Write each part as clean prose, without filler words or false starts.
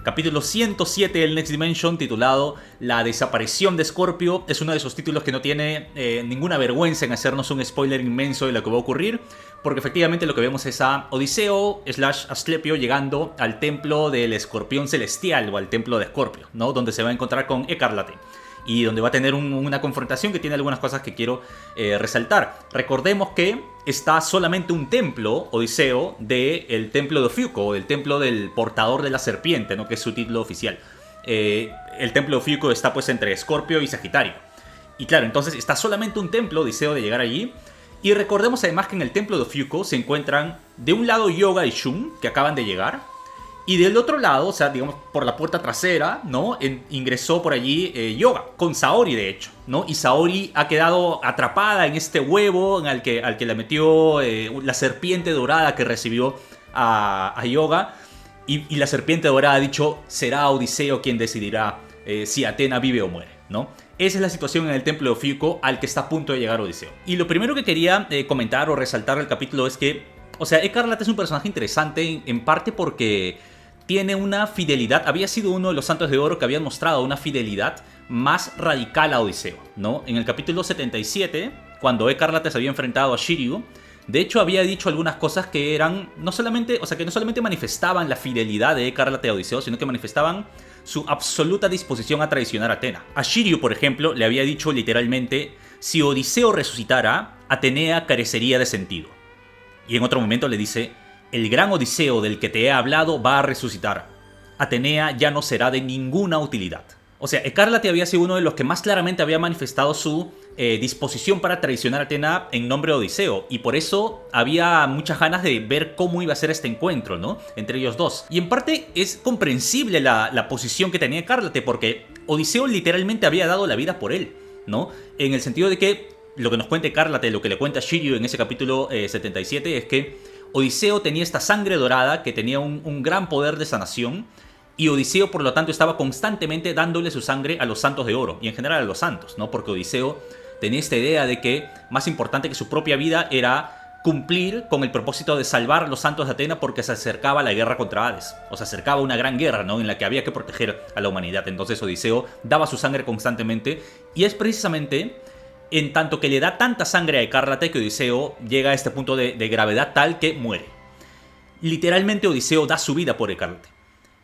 Capítulo 107 del Next Dimension, titulado La desaparición de Scorpio. Es uno de esos títulos que no tiene ninguna vergüenza en hacernos un spoiler inmenso de lo que va a ocurrir, porque efectivamente lo que vemos es a Odiseo / Asclepio llegando al templo del escorpión celestial, o al templo de Scorpio, ¿no? Donde se va a encontrar con Escarlate y donde va a tener una confrontación que tiene algunas cosas que quiero resaltar. Recordemos que está solamente un templo, Odiseo, del templo de Ofiuco, o del templo del portador de la serpiente, ¿no? Que es su título oficial. El templo de Ofiuco está pues entre Escorpio y Sagitario. Y claro, entonces está solamente un templo, Odiseo, de llegar allí. Y recordemos además que en el templo de Ofiuco se encuentran de un lado Yoga y Shun, que acaban de llegar. Y del otro lado, o sea, digamos, por la puerta trasera, ¿no? Ingresó por allí Yoga, con Saori, de hecho, ¿no? Y Saori ha quedado atrapada en este huevo al que le metió la serpiente dorada que recibió a Yoga. Y la serpiente dorada ha dicho, será Odiseo quien decidirá si Atena vive o muere, ¿no? Esa es la situación en el templo de Ofiuco al que está a punto de llegar Odiseo. Y lo primero que quería comentar o resaltar del capítulo es que, o sea, Escarlate es un personaje interesante en parte porque tiene una fidelidad, había sido uno de los Santos de Oro que habían mostrado una fidelidad más radical a Odiseo, ¿no? En el capítulo 77, cuando Escarlate se había enfrentado a Shiryu, de hecho había dicho algunas cosas que eran, no solamente manifestaban la fidelidad de Escarlate a Odiseo, sino que manifestaban su absoluta disposición a traicionar a Atena. A Shiryu, por ejemplo, le había dicho literalmente, si Odiseo resucitara, Atenea carecería de sentido. Y en otro momento le dice, el gran Odiseo del que te he hablado va a resucitar. Atenea ya no será de ninguna utilidad. O sea, Escarlate había sido uno de los que más claramente había manifestado su disposición para traicionar a Atena en nombre de Odiseo. Y por eso había muchas ganas de ver cómo iba a ser este encuentro, ¿no? Entre ellos dos. Y en parte es comprensible la posición que tenía Escarlate, porque Odiseo literalmente había dado la vida por él, ¿no? En el sentido de que lo que nos cuenta Escarlate, lo que le cuenta Shiryu en ese capítulo 77 es que Odiseo tenía esta sangre dorada que tenía un gran poder de sanación, y Odiseo por lo tanto estaba constantemente dándole su sangre a los Santos de Oro y en general a los santos, ¿no? Porque Odiseo tenía esta idea de que más importante que su propia vida era cumplir con el propósito de salvar a los santos de Atena, porque se acercaba la guerra contra Hades, o se acercaba una gran guerra, ¿no? En la que había que proteger a la humanidad. Entonces Odiseo daba su sangre constantemente, y es precisamente en tanto que le da tanta sangre a Escarlate que Odiseo llega a este punto de gravedad tal que muere. Literalmente Odiseo da su vida por Escarlate.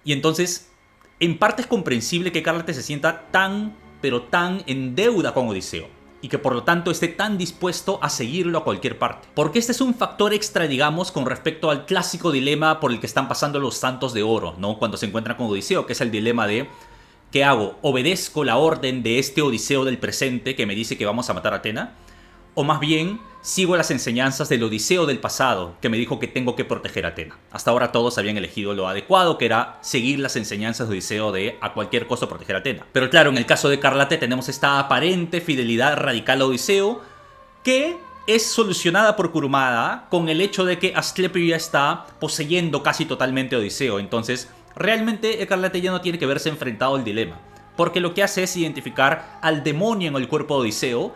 Y entonces, en parte es comprensible que Escarlate se sienta tan, pero tan en deuda con Odiseo, y que por lo tanto esté tan dispuesto a seguirlo a cualquier parte. Porque este es un factor extra, digamos, con respecto al clásico dilema por el que están pasando los Santos de Oro, ¿no? Cuando se encuentran con Odiseo, que es el dilema de ¿qué hago? ¿Obedezco la orden de este Odiseo del presente que me dice que vamos a matar a Atena? ¿O más bien sigo las enseñanzas del Odiseo del pasado que me dijo que tengo que proteger a Atena? Hasta ahora todos habían elegido lo adecuado, que era seguir las enseñanzas de Odiseo de a cualquier costo proteger a Atena. Pero claro, en el caso de Escarlate tenemos esta aparente fidelidad radical a Odiseo que es solucionada por Kurumada con el hecho de que Asclepio ya está poseyendo casi totalmente a Odiseo. Entonces realmente Escarlate ya no tiene que verse enfrentado al dilema, porque lo que hace es identificar al demonio en el cuerpo de Odiseo,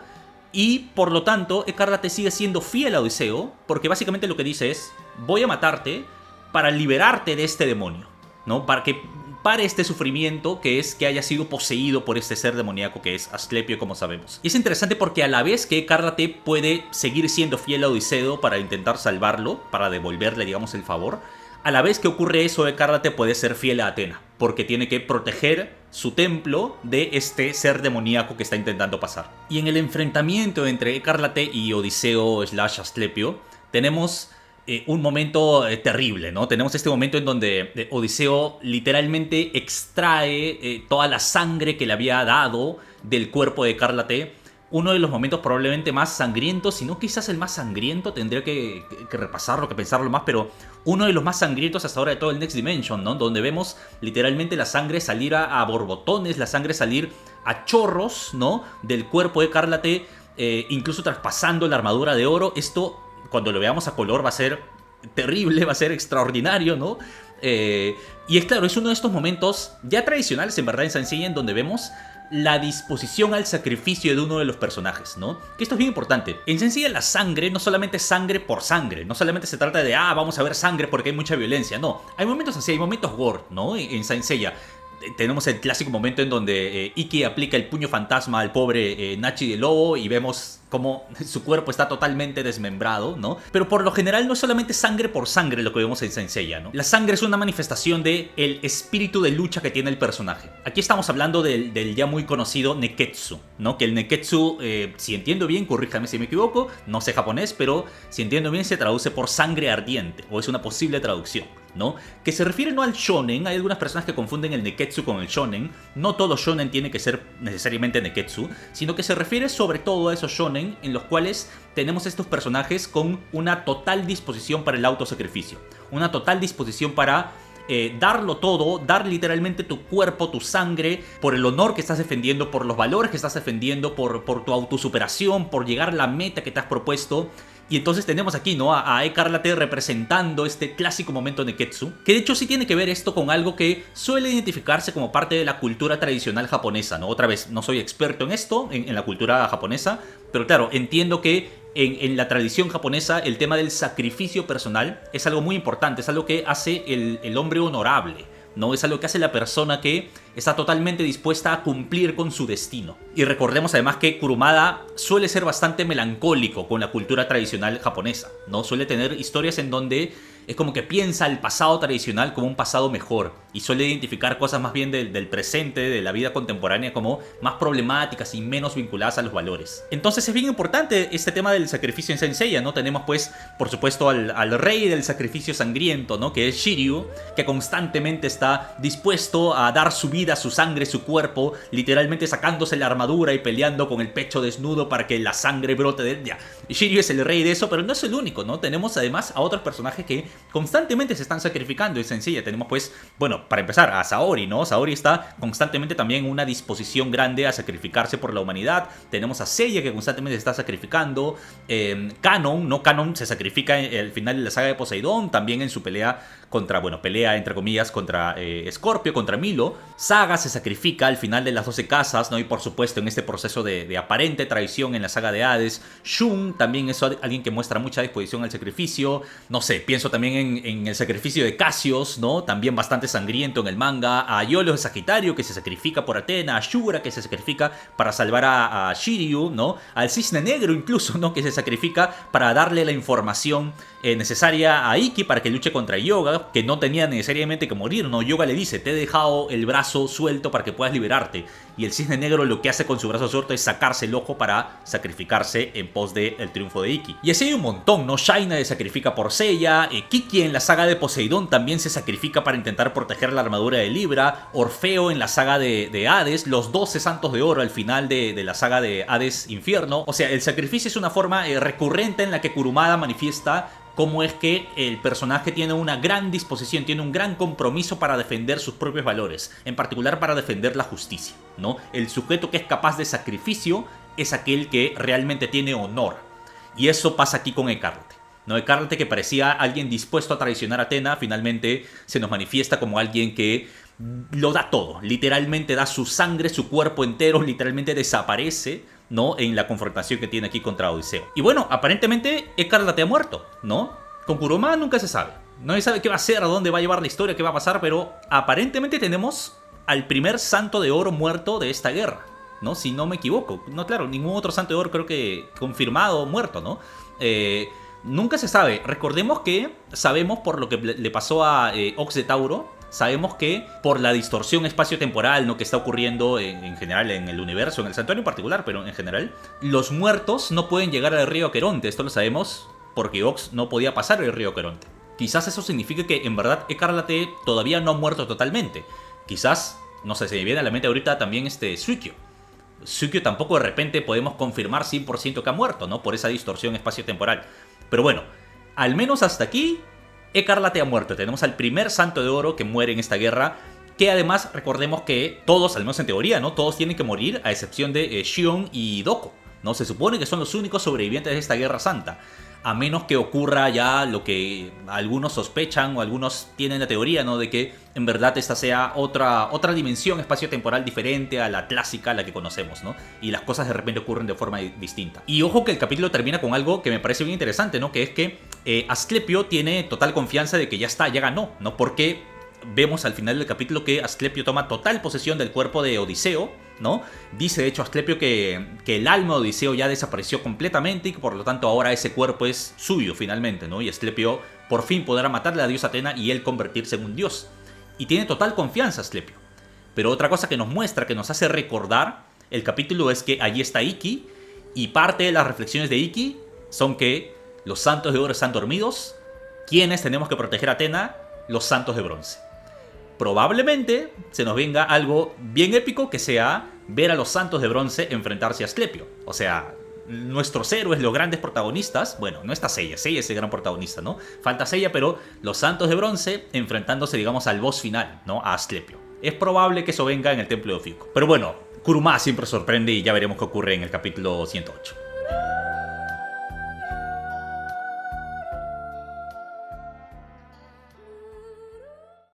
y por lo tanto Escarlate sigue siendo fiel a Odiseo, porque básicamente lo que dice es, voy a matarte para liberarte de este demonio, ¿no? Para que pare este sufrimiento que es que haya sido poseído por este ser demoníaco que es Asclepio, como sabemos. Y es interesante porque a la vez que Escarlate puede seguir siendo fiel a Odiseo para intentar salvarlo, para devolverle, digamos, el favor, a la vez que ocurre eso, Escarlate puede ser fiel a Atena, porque tiene que proteger su templo de este ser demoníaco que está intentando pasar. Y en el enfrentamiento entre Escarlate y Odiseo / Asclepio, tenemos un momento terrible, ¿no? Tenemos este momento en donde Odiseo literalmente extrae toda la sangre que le había dado del cuerpo de Escarlate. Uno de los momentos probablemente más sangrientos, si no quizás el más sangriento, tendría que repasarlo, que pensarlo más, pero uno de los más sangrientos hasta ahora de todo el Next Dimension, ¿no? Donde vemos literalmente la sangre salir a borbotones, la sangre salir a chorros, ¿no? Del cuerpo de Escarlate, incluso traspasando la armadura de oro. Esto, cuando lo veamos a color, va a ser terrible, va a ser extraordinario, ¿no? Y es claro, es uno de estos momentos ya tradicionales en verdad en Saint Seiya, en donde vemos la disposición al sacrificio de uno de los personajes, ¿no? Que esto es bien importante. En Saint la sangre no solamente es sangre por sangre, no solamente se trata de, vamos a ver sangre porque hay mucha violencia, no. Hay momentos así, hay momentos gore, ¿no? En Saint Seiya tenemos el clásico momento en donde Ikki aplica el puño fantasma al pobre Nachi de Lobo y vemos cómo su cuerpo está totalmente desmembrado, ¿no? Pero por lo general no es solamente sangre por sangre lo que vemos en Saint Seiya, ¿no? La sangre es una manifestación del espíritu de lucha que tiene el personaje. Aquí estamos hablando del ya muy conocido Neketsu, ¿no? Que el Neketsu, si entiendo bien, corríjame si me equivoco, no sé japonés, pero si entiendo bien se traduce por sangre ardiente, o es una posible traducción, ¿no? Que se refiere no al shonen. Hay algunas personas que confunden el Neketsu con el shonen. No todo shonen tiene que ser necesariamente Neketsu, sino que se refiere sobre todo a esos shonen en los cuales tenemos estos personajes con una total disposición para el autosacrificio, una total disposición para darlo todo, dar literalmente tu cuerpo, tu sangre, por el honor que estás defendiendo, por los valores que estás defendiendo, por tu autosuperación, por llegar a la meta que te has propuesto. Y entonces tenemos aquí, ¿no? A Ecarlate representando este clásico momento Neketsu, que de hecho sí tiene que ver esto con algo que suele identificarse como parte de la cultura tradicional japonesa, ¿no? Otra vez, no soy experto en esto, en la cultura japonesa, pero claro, entiendo que en la tradición japonesa el tema del sacrificio personal es algo muy importante, es algo que hace el hombre honorable, ¿no? Es algo que hace la persona que está totalmente dispuesta a cumplir con su destino. Y recordemos además que Kurumada suele ser bastante melancólico con la cultura tradicional japonesa, ¿no? Suele tener historias en donde es como que piensa el pasado tradicional como un pasado mejor y suele identificar cosas más bien del presente, de la vida contemporánea, como más problemáticas y menos vinculadas a los valores. Entonces es bien importante este tema del sacrificio en Saint Seiya, ¿no? Tenemos pues, por supuesto, al rey del sacrificio sangriento, ¿no? Que es Shiryu, que constantemente está dispuesto a dar su vida, su sangre, su cuerpo, literalmente sacándose la armadura y peleando con el pecho desnudo para que la sangre brote de él. Ya, Shiryu es el rey de eso, pero no es el único, ¿no? Tenemos además a otros personajes que constantemente se están sacrificando en Saint Seiya. Tenemos pues, bueno, para empezar, a Saori, ¿no? Saori está constantemente también en una disposición grande a sacrificarse por la humanidad. Tenemos a Seiya que constantemente se está sacrificando. Kanon, ¿no? Kanon se sacrifica al final de la saga de Poseidón, también en su pelea contra, bueno, pelea entre comillas contra Scorpio, contra Milo. Saga se sacrifica al final de las 12 casas, ¿no? Y por supuesto en este proceso de aparente traición en la saga de Hades. Shun también es alguien que muestra mucha disposición al sacrificio. No sé, pienso también en el sacrificio de Cassius, ¿no? También bastante sangriento en el manga. A Iolo de Sagitario que se sacrifica por Atena. A Shura que se sacrifica para salvar a Shiryu, ¿no? Al Cisne Negro incluso, ¿no? Que se sacrifica para darle la información necesaria a Ikki para que luche contra Yoga, que no tenía necesariamente que morir, ¿no? Yoga le dice, te he dejado el brazo suelto para que puedas liberarte. Y el Cisne Negro lo que hace con su brazo suelto es sacarse el ojo para sacrificarse en pos del triunfo de Ikki. Y así hay un montón, ¿no? Shaina se sacrifica por Seiya, Kiki en la saga de Poseidón también se sacrifica para intentar proteger la armadura de Libra, Orfeo en la saga de Hades, los 12 santos de oro al final de la saga de Hades Infierno. O sea, el sacrificio es una forma recurrente en la que Kurumada manifiesta cómo es que el personaje tiene una gran disposición, tiene un gran compromiso para defender sus propios valores, en particular para defender la justicia, ¿no? El sujeto que es capaz de sacrificio es aquel que realmente tiene honor. Y eso pasa aquí con Ecarlate, ¿no? Ecarlate, que parecía alguien dispuesto a traicionar a Athena, finalmente se nos manifiesta como alguien que lo da todo, literalmente da su sangre, su cuerpo entero, literalmente desaparece, ¿no? En la confrontación que tiene aquí contra Odiseo. Y bueno, aparentemente Ecarlate ha muerto, ¿no? Con Kurumada nunca se sabe. Nadie sabe qué va a hacer, a dónde va a llevar la historia, qué va a pasar, pero aparentemente tenemos al primer santo de oro muerto de esta guerra, ¿no? Si no me equivoco. No, claro, ningún otro santo de oro creo que confirmado muerto, ¿no? Nunca se sabe. Recordemos que sabemos por lo que le pasó a Ox de Tauro. Sabemos que por la distorsión espacio-temporal, ¿no? Que está ocurriendo en general en el universo, en el santuario en particular, pero en general, los muertos no pueden llegar al río Aqueronte. Esto lo sabemos porque Ox no podía pasar el río Aqueronte. Quizás eso signifique que en verdad Ecarlate todavía no ha muerto totalmente. Quizás, no sé, se me viene a la mente ahorita también Suikyo. Suikyo tampoco de repente podemos confirmar 100% que ha muerto, ¿no? Por esa distorsión espacio-temporal. Pero bueno, al menos hasta aquí Ecarlate ha muerto. Tenemos al primer santo de oro que muere en esta guerra, que además recordemos que todos, al menos en teoría, ¿no? Todos tienen que morir a excepción de Shion y Doko, ¿no? Se supone que son los únicos sobrevivientes de esta guerra santa. a menos que ocurra ya lo que algunos sospechan o algunos tienen la teoría, ¿no? De que en verdad esta sea otra dimensión espacio-temporal diferente a la clásica, a la que conocemos, ¿no? Y las cosas de repente ocurren de forma distinta. Y ojo que el capítulo termina con algo que me parece bien interesante, ¿no? Que es que Asclepio tiene total confianza de que ya está, ya ganó, ¿no? Porque vemos al final del capítulo que Asclepio toma total posesión del cuerpo de Odiseo, ¿no? Dice de hecho Asclepio que el alma de Odiseo ya desapareció completamente y que por lo tanto ahora ese cuerpo es suyo finalmente, ¿no? Y Asclepio por fin podrá matarle a la diosa Atena y él convertirse en un dios. Y tiene total confianza Asclepio. Pero otra cosa que nos muestra, que nos hace recordar el capítulo es que allí está Iki y parte de las reflexiones de Iki son que los santos de oro están dormidos, ¿quiénes tenemos que proteger a Atena? Los santos de bronce. Probablemente se nos venga algo bien épico que sea ver a los santos de bronce enfrentarse a Asclepio. O sea, nuestros héroes, los grandes protagonistas, bueno, no está Seiya, Seiya es el gran protagonista, ¿no? Falta Seiya, pero los santos de bronce enfrentándose, digamos, al boss final, ¿no? A Asclepio. Es probable que eso venga en el templo de Ofiuco. Pero bueno, Kuruma siempre sorprende y ya veremos qué ocurre en el capítulo 108.